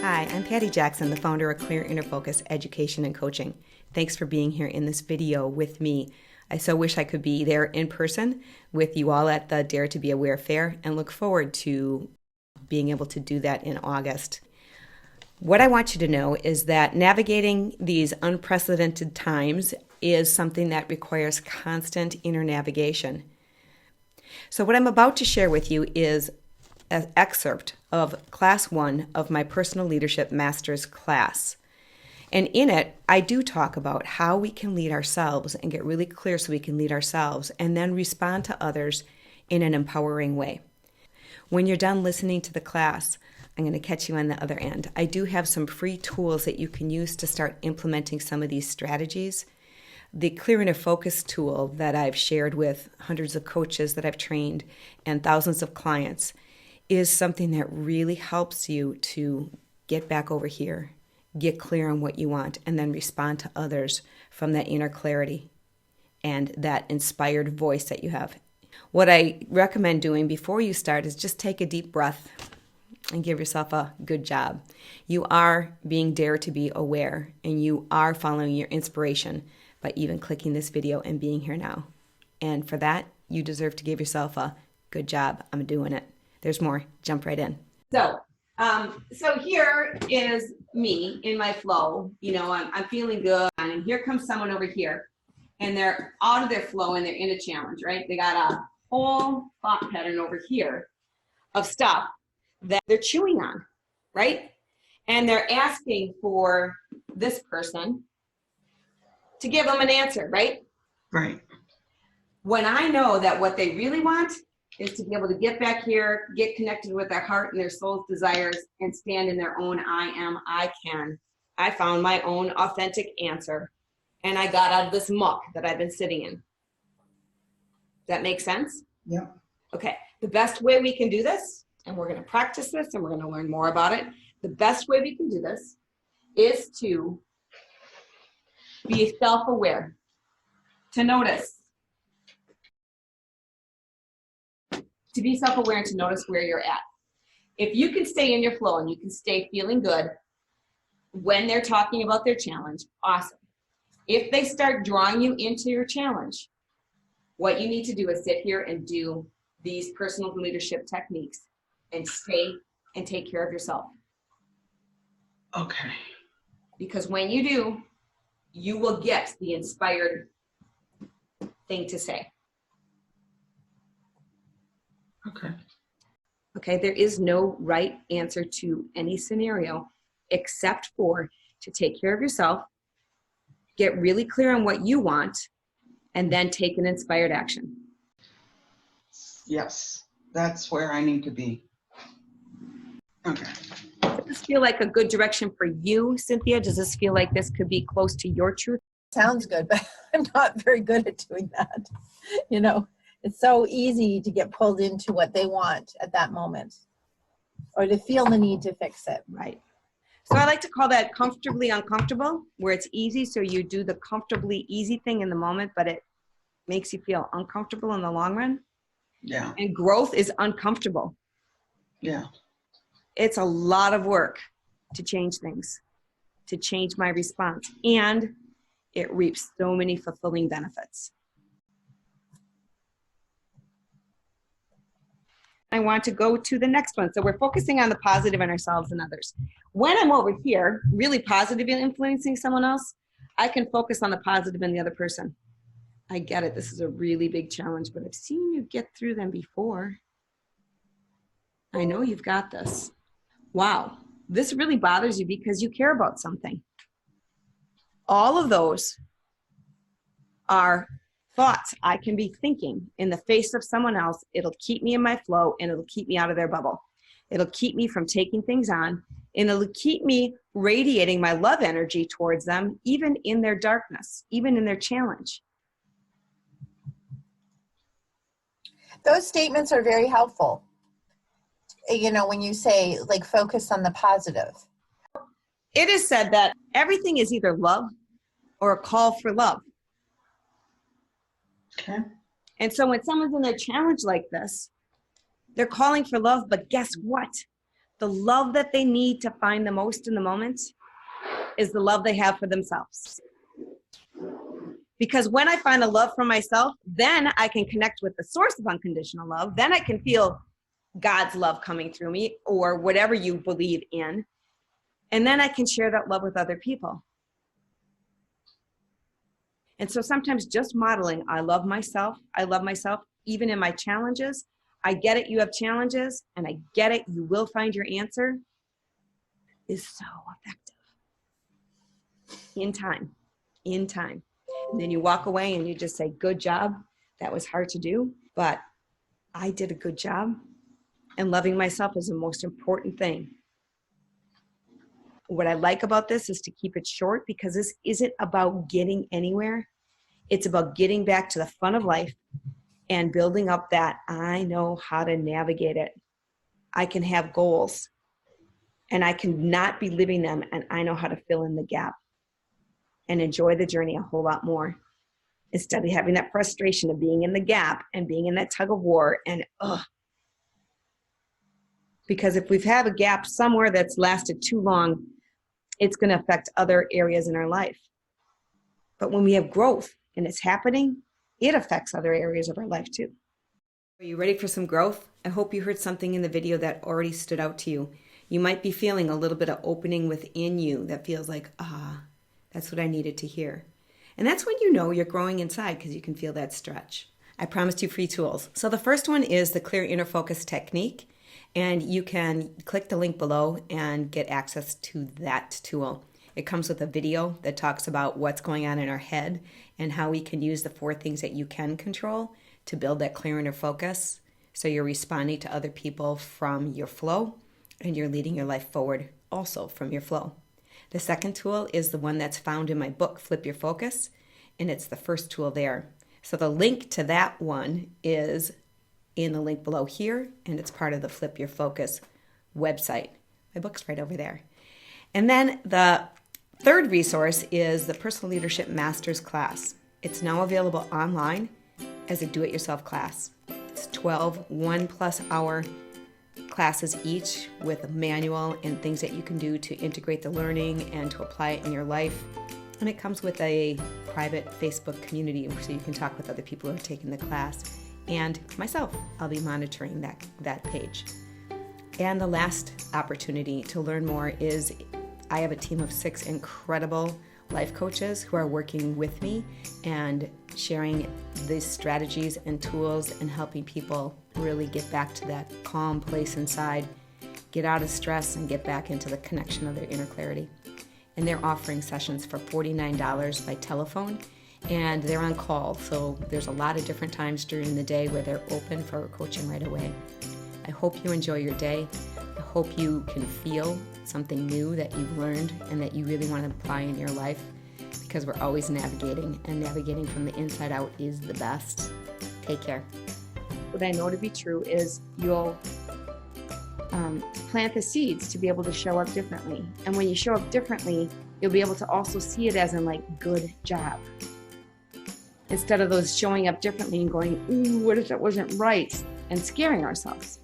Hi, I'm Patty Jackson, the founder of Clear Inner Focus Education and Coaching. Thanks for being here in this video with me. I so wish I could be there in person with you all at the Dare to Be Aware Fair and look forward to being able to do that in August. What I want you to know is that navigating these unprecedented times is something that requires constant inner navigation. So what I'm about to share with you is an excerpt of Class 1 of my Personal Leadership Masters class. And in it, I do talk about how we can lead ourselves and get really clear so we can lead ourselves and then respond to others in an empowering way. When you're done listening to the class, I'm going to catch you on the other end. I do have some free tools that you can use to start implementing some of these strategies. The Clear Inner Focus tool that I've shared with hundreds of coaches that I've trained and thousands of clients is something that really helps you to get back over here, get clear on what you want, and then respond to others from that inner clarity and that inspired voice that you have. What I recommend doing before you start is just take a deep breath and give yourself a good job. You are being dared to be aware, and you are following your inspiration by even clicking this video and being here now. And for that, you deserve to give yourself a good job. I'm doing it. There's more. Jump right in. So here is me in my flow. You know, I'm feeling good, and here comes someone over here, and they're out of their flow and they're in a challenge, right? They got a whole thought pattern over here of stuff that they're chewing on, right? And they're asking for this person to give them an answer, right? Right. When I know that what they really want is to be able to get back here, get connected with their heart and their soul's desires, and stand in their own I am, I can. I found my own authentic answer, and I got out of this muck that I've been sitting in. Does that make sense? Yeah. Okay. The best way we can do this, and we're going to practice this and we're going to learn more about it. The best way we can do this is to be self-aware, to notice. To be self-aware and to notice where you're at. If you can stay in your flow and you can stay feeling good when they're talking about their challenge, awesome. If they start drawing you into your challenge, what you need to do is sit here and do these personal leadership techniques and stay and take care of yourself. Okay. Because when you do, you will get the inspired thing to say. Okay. Okay, there is no right answer to any scenario except for to take care of yourself, get really clear on what you want, and then take an inspired action. Yes, that's where I need to be. Okay. Does this feel like a good direction for you, Cynthia? Does this feel like this could be close to your truth? Sounds good, but I'm not very good at doing that. You know, it's so easy to get pulled into what they want at that moment or to feel the need to fix it. Right. So I like to call that comfortably uncomfortable, where it's easy. So you do the comfortably easy thing in the moment, but it makes you feel uncomfortable in the long run. Yeah. And growth is uncomfortable. Yeah. It's a lot of work to change things, to change my response. And it reaps so many fulfilling benefits. I want to go to the next one. So we're focusing on the positive in ourselves and others. When I'm over here, really positive in influencing someone else, I can focus on the positive in the other person. I get it. This is a really big challenge, but I've seen you get through them before. I know you've got this. Wow. This really bothers you because you care about something. All of those are thoughts I can be thinking in the face of someone else. It'll keep me in my flow, and it'll keep me out of their bubble. It'll keep me from taking things on, and it'll keep me radiating my love energy towards them, even in their darkness, even in their challenge. Those statements are very helpful. You know, when you say, like, focus on the positive. It is said that everything is either love or a call for love. Okay. And so when someone's in a challenge like this, they're calling for love, but guess what? the love that they need to find the most in the moment is the love they have for themselves. Because when I find a love for myself, then I can connect with the source of unconditional love. Then I can feel God's love coming through me, or whatever you believe in. And then I can share that love with other people. And so sometimes just modeling, I love myself, even in my challenges. I get it, you have challenges, and I get it, you will find your answer, is so effective. In time. And then you walk away and you just say, good job. That was hard to do, but I did a good job. And loving myself is the most important thing. What I like about this is to keep it short, because this isn't about getting anywhere. It's about getting back to the fun of life and building up that I know how to navigate it. I can have goals and I can not be living them, and I know how to fill in the gap and enjoy the journey a whole lot more, instead of having that frustration of being in the gap and being in that tug of war and because if we've had a gap somewhere that's lasted too long, it's going to affect other areas in our life. But when we have growth and it's happening, it affects other areas of our life too. Are you ready for some growth? I hope you heard something in the video that already stood out to you. You might be feeling a little bit of opening within you that feels like, that's what I needed to hear. And that's when you know you're growing inside, because you can feel that stretch. I promised you free tools. So the first one is the Clear Inner Focus technique. And you can click the link below and get access to that tool. It comes with a video that talks about what's going on in our head and how we can use the 4 things that you can control to build that clear inner focus. So you're responding to other people from your flow, and you're leading your life forward also from your flow. The second tool is the one that's found in my book, Flip Your Focus, and it's the first tool there. So the link to that one is in the link below here, and it's part of the Flip Your Focus website. My book's right over there. And then the third resource is the Personal Leadership Masters class. It's now available online as a do-it-yourself class. It's 12 1+ hour classes each, with a manual and things that you can do to integrate the learning and to apply it in your life. And it comes with a private Facebook community so you can talk with other people who are taking the class. And myself, I'll be monitoring that page. And the last opportunity to learn more is I have a team of 6 incredible life coaches who are working with me and sharing these strategies and tools and helping people really get back to that calm place inside, get out of stress, and get back into the connection of their inner clarity. And they're offering sessions for $49 by telephone. And they're on call, so there's a lot of different times during the day where they're open for coaching right away. I hope you enjoy your day. I hope you can feel something new that you've learned and that you really want to apply in your life, because we're always navigating, and navigating from the inside out is the best. Take care. What I know to be true is you'll plant the seeds to be able to show up differently. And when you show up differently, you'll be able to also see it as in like, good job. Instead of those showing up differently and going, ooh, what if that wasn't right, and scaring ourselves.